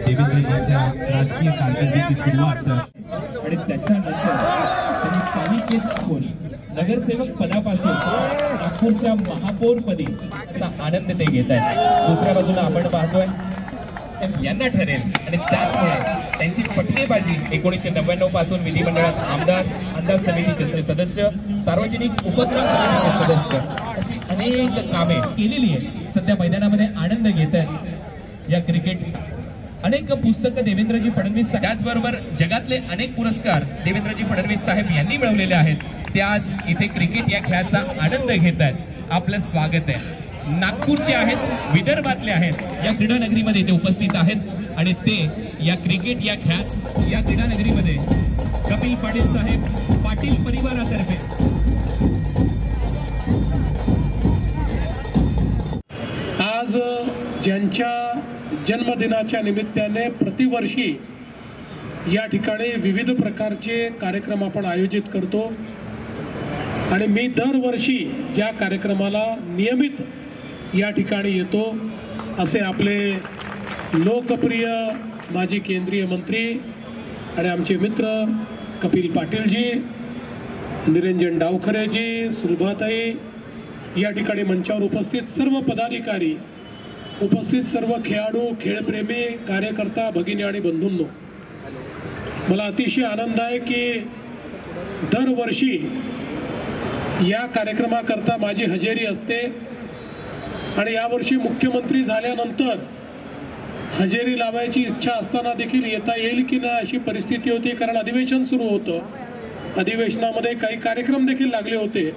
देवेंद्रजींच्या राजकीय कारकिर्दीची सुरुवात आणि त्याच्यानंतर त्यांनी पालिकेत नगरसेवक पदापासून नागपूरच्या महापौरपदीचा आनंद ते घेत आहेत। दुसऱ्या बाजूला आपण पाहतोय यांना ठरेल आणि त्याचमुळे त्यांची फटकेबाजी 1999 पासून विधिमंडळात आमदार समितीचे सदस्य, सार्वजनिक उपक्रम समितीचे सदस्य अशी अनेक कामे केलेली आहेत। सध्या मैदानामध्ये आनंद घेत आहेत या क्रिकेट। अनेक पुस्तकं देवेंद्रजी फडणवीस, त्याचबरोबर जगातले अनेक पुरस्कार देवेंद्रजी फडणवीस साहेब यांनी मिळवलेले आहेत। ते आज इथे क्रिकेट या खेळाचा आनंद घेत आहेत। आपलं स्वागत आहे। नागपूरचे आहेत, विदर्भातले आहेत, या क्रीडा नगरीमध्ये ते उपस्थित आहेत आणि ते या क्रिकेट या खेळास या क्रीडा नगरीमध्ये कपिल पाटील साहेब, पाटील परिवारातर्फे आज ज्यांच्या जन्मदिनाच्या निमित्ताने प्रतिवर्षी या ठिकाणी विविध प्रकारचे कार्यक्रम आपण आयोजित करतो आणि मी दरवर्षी ज्या कार्यक्रमाला नियमित या ठिकाणी येतो असे आपले लोकप्रिय माजी केंद्रीय मंत्री आणि आमचे मित्र कपिल पाटीलजी, निरंजन डावखरेजी, सुलभाताई, या ठिकाणी मंचावर उपस्थित सर्व पदाधिकारी, उपस्थित सर्व खेळाडू, खेळप्रेमी, कार्यकर्ता, भगिनी आणि बंधूंनो, मला अतिशय आनंद आहे की दरवर्षी या कार्यक्रमाकरता माझी हजेरी असते आणि यावर्षी मुख्यमंत्री झाल्यानंतर हजेरी लावायची इच्छा असताना देखील येता येईल की नाही अशी परिस्थिती होती, कारण अधिवेशन सुरू होतं। अधिवेशनामध्ये काही कार्यक्रम देखील लागले होते,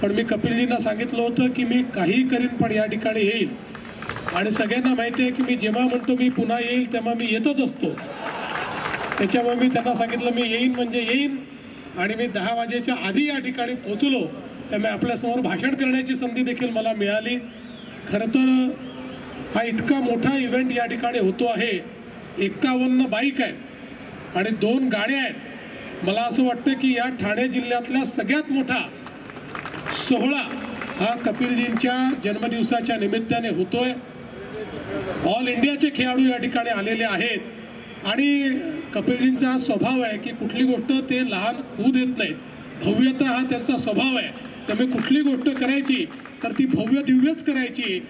पण मी कपिलजींना सांगितलं होतं की मी काही करीन पण या ठिकाणी येईल आणि सगळ्यांना माहिती आहे की मी जेव्हा म्हणतो मी पुन्हा येईल तेव्हा मी येतच असतो। त्याच्यामुळे मी त्यांना सांगितलं मी येईन म्हणजे येईन आणि मी 10 वाजेच्या आधी या ठिकाणी पोहोचलो त्यामुळे आपल्यासमोर भाषण करण्याची संधी देखील मला मिळाली। खरं तर हा इतका मोठा इव्हेंट या ठिकाणी होतो आहे। 51 बाईक आहेत आणि 2 गाड्या आहेत। मला असं वाटतं की या ठाणे जिल्ह्यातला सगळ्यात मोठा सोहळा हा कपिलजींच्या जन्मदिवसाच्या निमित्ताने होतोय। ऑल इंडियाचे खेळाडू या ठिकाणी आलेले आहेत आणि कपिलजींचा स्वभाव आहे की कुठली गोष्ट ते लहान होऊ देत नाहीत, भव्यता हा त्यांचा स्वभाव आहे। त्यामुळे कुठली गोष्ट करायची तर ती भव्य दिव्यच करायची।